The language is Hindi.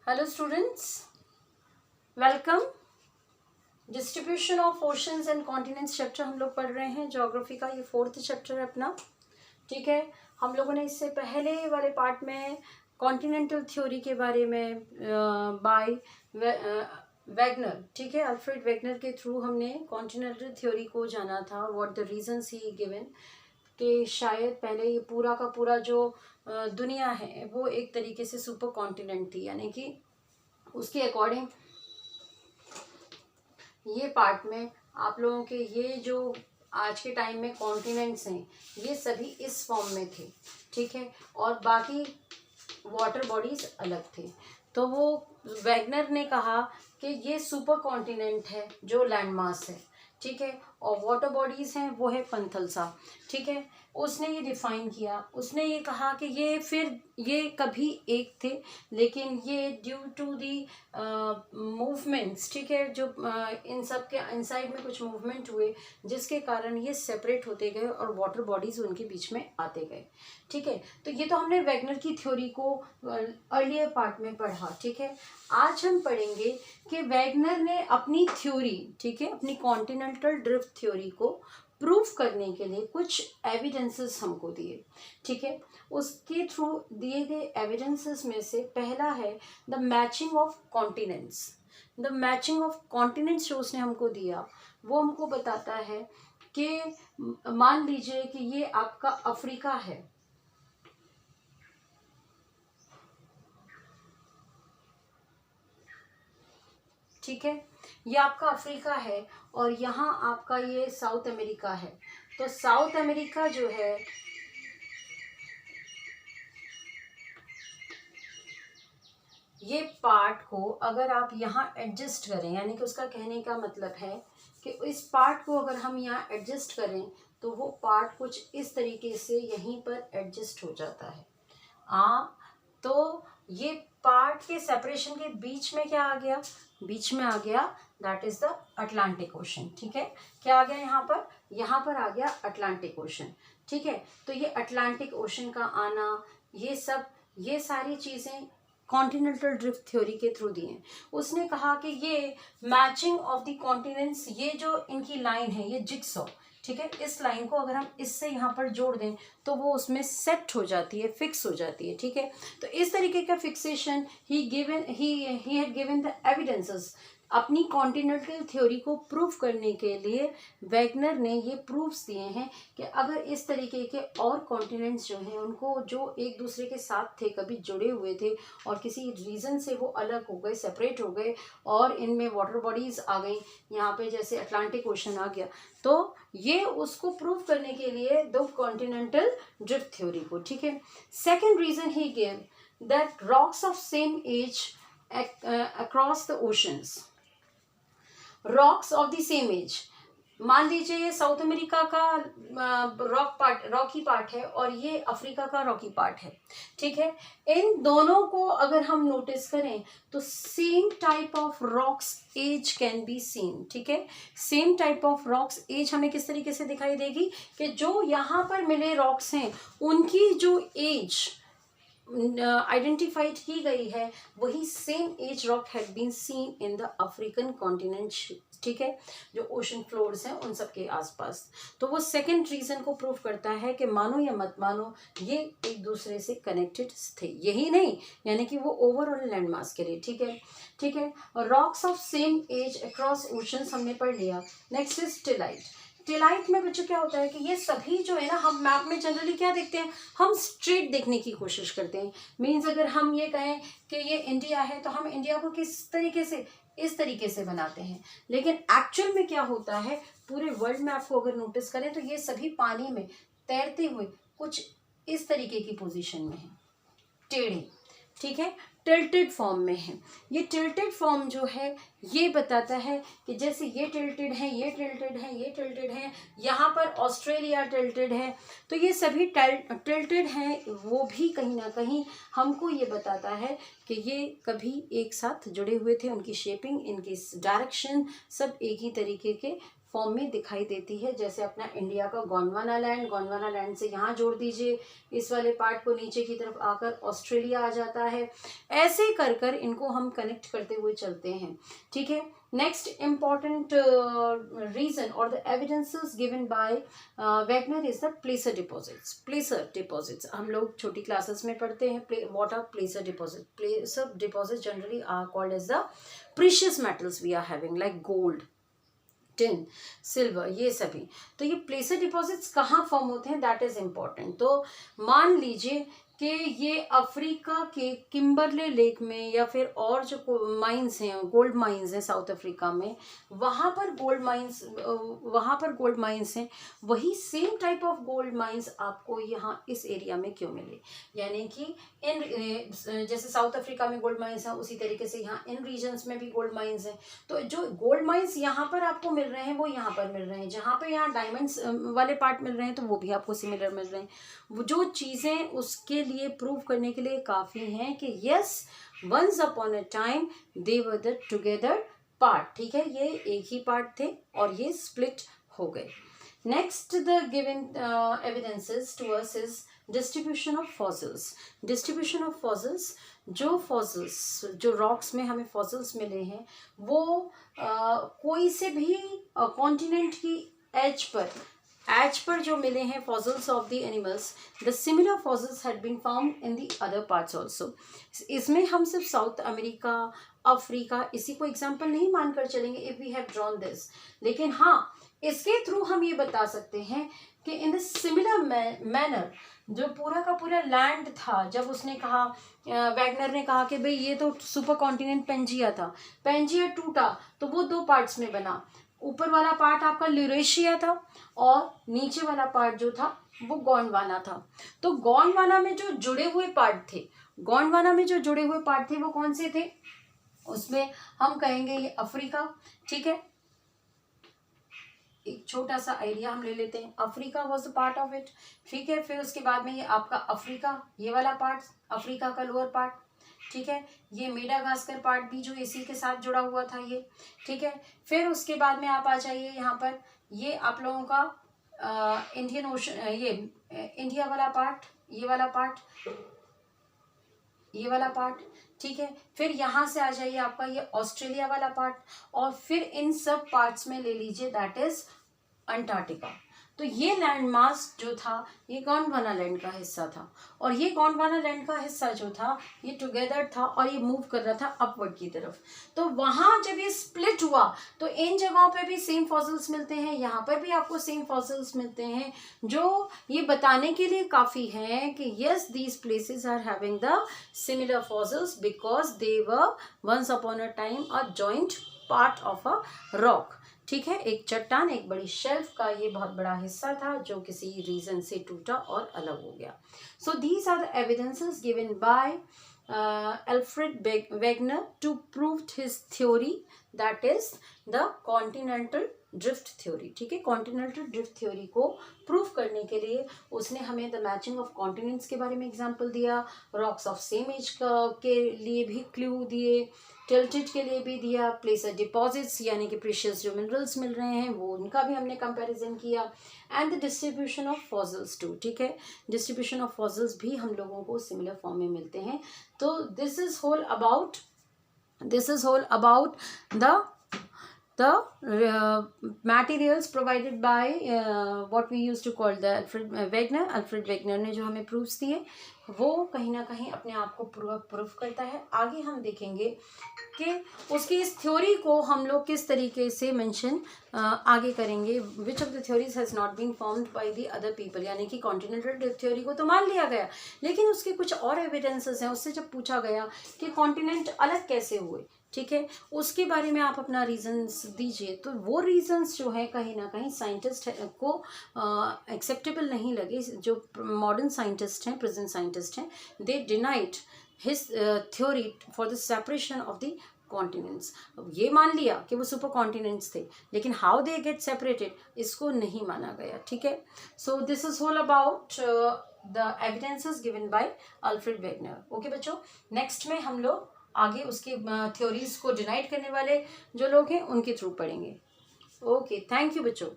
Hello students, welcome. Distribution of oceans and continents chapter हम लोग पढ़ रहे हैं। ज्योग्राफी का ये 4th चैप्टर है अपना। ठीक है, हम लोगों ने इससे पहले वाले पार्ट में कॉन्टिनेंटल थ्योरी के बारे में बाय वैगनर, ठीक है, अल्फ्रेड वैगनर के थ्रू हमने कॉन्टिनेंटल थ्योरी को जाना था। What the reasons he given कि शायद पहले ये पूरा का पूरा जो दुनिया है वो एक तरीके से सुपर कॉन्टिनेंट थी, यानी कि उसके अकॉर्डिंग ये पार्ट में आप लोगों के ये जो आज के टाइम में कॉन्टिनेंट्स हैं ये सभी इस फॉर्म में थे, ठीक है, और बाकी वाटर बॉडीज अलग थे। तो वो वैगनर ने कहा कि ये सुपर कॉन्टिनेंट है जो लैंड मास है, ठीक है, और वाटर बॉडीज हैं वो है पंथलसा, ठीक है। उसने ये डिफाइन किया, उसने ये कहा कि ये कभी एक थे, लेकिन ये ड्यू टू दी मूवमेंट्स, ठीक है, जो इन सब के इनसाइड में कुछ मूवमेंट हुए जिसके कारण ये सेपरेट होते गए और वाटर बॉडीज उनके बीच में आते गए, ठीक है। तो ये तो हमने वैगनर की थ्योरी को अर्लियर पार्ट में पढ़ा, ठीक है। आज हम पढ़ेंगे कि वैगनर ने अपनी थ्योरी, ठीक है, अपनी कॉन्टिनेंटल ड्रिफ्ट थ्योरी को प्रूफ करने के लिए कुछ एविडेंसेस हमको दिए, ठीक है। उसके थ्रू दिए गए एविडेंसेस में से पहला है the matching of continents. The matching of continents जो उसने हमको दिया वो हमको बताता है कि मान लीजिए कि ये आपका अफ्रीका है, ठीक है, ये आपका अफ्रीका है और यहाँ आपका ये साउथ अमेरिका है। तो साउथ अमेरिका जो है ये पार्ट को अगर आप यहाँ एडजस्ट करें, यानी कि उसका कहने का मतलब है कि इस पार्ट को अगर हम यहाँ एडजस्ट करें तो वो पार्ट कुछ इस तरीके से यहीं पर एडजस्ट हो जाता है। तो ये पार्ट के सेपरेशन के बीच में क्या आ गया, बीच में आ गया that is the Atlantic ocean, ठीक है। क्या आ गया यहाँ पर आ गया अटलांटिक ओशन, ठीक है। तो ये अटलांटिक ओशन का आना, ये सारी चीजें कॉन्टिनेंटल ड्रिफ्ट थ्योरी के थ्रू दिए। उसने कहा कि ये मैचिंग ऑफ द कॉन्टिनेंट्स, ये जो इनकी लाइन है ये जिगसॉ, ठीक है, इस लाइन को अगर हम इससे यहाँ पर जोड़ दें तो वो उसमें सेट हो जाती है, फिक्स हो जाती है, ठीक है। तो इस तरीके का fixation he had given the evidences. अपनी कॉन्टिनेंटल थ्योरी को प्रूफ करने के लिए वैगनर ने ये प्रूफ्स दिए हैं कि अगर इस तरीके के और कॉन्टिनेंट्स जो हैं उनको जो एक दूसरे के साथ थे, कभी जुड़े हुए थे और किसी रीज़न से वो अलग हो गए, सेपरेट हो गए और इनमें वाटर बॉडीज आ गई, यहाँ पे जैसे अटलांटिक ओशन आ गया, तो ये उसको प्रूफ करने के लिए दो कॉन्टिनेंटल ड्रिफ्ट थ्योरी को, ठीक है। Second reason he give that rocks of same age across the oceans, rocks of the same age. मान लीजिए ये साउथ अमेरिका का रॉकी पार्ट है और ये अफ्रीका का रॉकी पार्ट है, ठीक है। इन दोनों को अगर हम नोटिस करें तो same type of rocks age can be seen, ठीक है। Same type of rocks age हमें किस तरीके से दिखाई देगी कि जो यहाँ पर मिले रॉक्स हैं उनकी जो एज आइडेंटिफाइड की गई है वही same age rock had been seen in the African continent, ठीक है, जो ओशन फ्लोर्स हैं उन सब के आसपास। तो वो सेकंड रीजन को प्रूव करता है कि मानो या मत मानो ये एक दूसरे से कनेक्टेड थे, यही नहीं यानी कि वो ओवरऑल लैंड मास के लिए, ठीक है, ठीक है। Rocks of same age across oceans हमने पढ़ लिया। Next is tillite. टिलाइट में बच्चों क्या होता है कि ये सभी जो है ना, हम मैप में जनरली क्या देखते हैं, हम स्ट्रेट देखने की कोशिश करते हैं। मीन्स अगर हम ये कहें कि ये इंडिया है तो हम इंडिया को किस तरीके से, इस तरीके से बनाते हैं, लेकिन एक्चुअल में क्या होता है पूरे वर्ल्ड में आपको अगर नोटिस करें तो ये सभी पानी में तैरते हुए कुछ इस तरीके की पोजीशन में है, टेढ़े, ठीक है, टिल्टेड फॉर्म में है। ये टिल्टेड फॉर्म जो है ये बताता है कि जैसे ये टिल्टेड है, ये टिल्टेड है, ये टिल्टेड है, यहाँ पर ऑस्ट्रेलिया टिल्टेड है, तो ये सभी टिल्टेड हैं, वो भी कहीं ना कहीं हमको ये बताता है कि ये कभी एक साथ जुड़े हुए थे, उनकी शेपिंग, इनकी डायरेक्शन सब एक ही तरीके के फॉर्म में दिखाई देती है। जैसे अपना इंडिया का गोंडवाना लैंड से यहाँ जोड़ दीजिए, इस वाले पार्ट को नीचे की तरफ आकर ऑस्ट्रेलिया आ जाता है। ऐसे कर कर इनको हम कनेक्ट करते हुए चलते हैं, ठीक है। नेक्स्ट इम्पॉर्टेंट रीजन और the evidences given by Wegener is the placer deposits. हम लोग छोटी क्लासेस में पढ़ते हैं what are placer deposit generally are called as the precious metals we are having like gold, tin, silver, ये सभी। तो ये प्लेसर डिपॉजिट्स कहाँ फॉर्म होते हैं, दैट इज इम्पॉर्टेंट। तो मान लीजिए कि ये अफ्रीका के किम्बरले लेक में या फिर और जो माइंस हैं, गोल्ड माइंस हैं साउथ अफ्रीका में, वहाँ पर गोल्ड माइंस हैं। वही same type of gold mines आपको यहाँ इस एरिया में क्यों मिले, यानी कि इन जैसे साउथ अफ्रीका में गोल्ड माइंस हैं, उसी तरीके से यहाँ इन रीजन्स में भी गोल्ड माइंस हैं। तो जो गोल्ड माइंस यहाँ पर आपको मिल रहे हैं वो यहाँ पर मिल रहे हैं, जहाँ पे यहाँ डायमंड्स वाले पार्ट मिल रहे हैं तो वो भी आपको सिमिलर मिल रहे हैं। वो जो चीज़ें उसके लिए प्रूव करने के लिए काफ़ी हैं कि yes once upon a time they were the together part, ठीक है। ये एक ही पार्ट थे और ये स्प्लिट हो गए। Next the given evidences to us is distribution of fossils. जो रॉक्स में हमें फॉसिल्स मिले हैं वो कोई से भी कॉन्टिनेंट की एज पर जो मिले हैं fossils of the animals, the similar fossils had been found in the other parts also. इसमें हम सिर्फ साउथ अमेरिका, अफ्रीका इसी को एग्जाम्पल नहीं मानकर चलेंगे if we have drawn this, लेकिन हाँ इसके थ्रू हम ये बता सकते हैं कि इन द सिमिलर मैनर जो पूरा का पूरा लैंड था, जब उसने कहा वैगनर ने कहा कि भाई ये तो सुपर कॉन्टिनेंट पेंजिया टूटा तो वो दो पार्ट्स में बना। ऊपर वाला पार्ट आपका ल्यूरेशिया था और नीचे वाला पार्ट जो था वो गोंडवाना था। तो गोंडवाना में जो जुड़े हुए पार्ट थे वो कौन से थे, उसमें हम कहेंगे ये अफ्रीका, ठीक है। एक छोटा सा आइडिया हम ले लेते हैं, Africa was the part of it, ठीक है। फिर उसके बाद में ये आपका अफ्रीका, ये वाला पार्ट अफ्रीका का लोअर पार्ट, ठीक है। ये मेडागास्कर पार्ट भी जो इसी के साथ जुड़ा हुआ था ये, ठीक है। फिर उसके बाद में आप आ जाइए यहाँ पर, ये आप लोगों का इंडियन ओशन, ये इंडिया वाला पार्ट, ये वाला पार्ट, ठीक है। फिर यहाँ से आ जाइए आपका ये ऑस्ट्रेलिया वाला पार्ट, और फिर इन सब पार्ट्स में ले लीजिए दैट इज अंटार्कटिका। तो ये लैंड मास जो था ये गोंडवाना लैंड का हिस्सा था, और ये गोंडवाना लैंड का हिस्सा जो था ये टुगेदर था और ये मूव कर रहा था अपवर्ड की तरफ। तो वहाँ जब ये स्प्लिट हुआ तो इन जगहों पे भी सेम फॉसिल्स मिलते हैं, यहाँ पर भी आपको सेम फॉसिल्स मिलते हैं, जो ये बताने के लिए काफ़ी है कि yes these places are having the similar fossils because they were once upon a time a joint part of a rock, ठीक है। एक चट्टान, एक बड़ी शेल्फ का ये बहुत बड़ा हिस्सा था जो किसी रीजन से टूटा और अलग हो गया। So these are the evidences given by Alfred Wegener to prove his theory that is the continental drift theory, ठीक है। कॉन्टिनेंटल ड्रिफ्ट थ्योरी को प्रूव करने के लिए उसने हमें द मैचिंग ऑफ कॉन्टिनेंट्स के बारे में एग्जांपल दिया, रॉक्स ऑफ सेम एज के लिए भी क्लू दिए, टिल्टेड के लिए भी दिया, प्लेसर डिपॉजिट्स यानी कि प्रीशियस जो मिनरल्स मिल रहे हैं वो उनका भी हमने कंपैरिजन किया, and the distribution of fossils too, ठीक है। डिस्ट्रीब्यूशन ऑफ फॉसिल्स भी हम लोगों को सिमिलर फॉर्म में मिलते हैं। तो this is whole about the materials provided by what we used to call the Alfred Wegener ने जो हमें प्रूफ्स दिए वो कहीं ना कहीं अपने आप को प्रूफ करता है। आगे हम देखेंगे कि उसकी इस थ्योरी को हम लोग किस तरीके से मेंशन आगे करेंगे। Which of the theories has not been formed by the other people, यानी कि कॉन्टिनेंटल थ्योरी को तो मान लिया गया लेकिन उसके कुछ और एविडेंसेस हैं। उससे जब पूछा गया कि कॉन्टिनेंट अलग कैसे हुए, ठीक है, उसके बारे में आप अपना रीजंस दीजिए, तो वो रीजंस जो है कहीं ना कहीं साइंटिस्ट को एक्सेप्टेबल नहीं लगे। जो मॉडर्न साइंटिस्ट हैं, प्रेजेंट साइंटिस्ट हैं, दे denied his theory for the separation of the continents. ये मान लिया कि वो सुपर कॉन्टिनेंट्स थे लेकिन हाउ दे गेट सेपरेटेड इसको नहीं माना गया, ठीक है। So this is all about the evidences given by Alfred Wegener. Okay बच्चों, नेक्स्ट में हम लोग आगे उसके थ्योरीज को डिनाइड करने वाले जो लोग हैं उनके थ्रू पढ़ेंगे। ओके, थैंक यू बच्चों।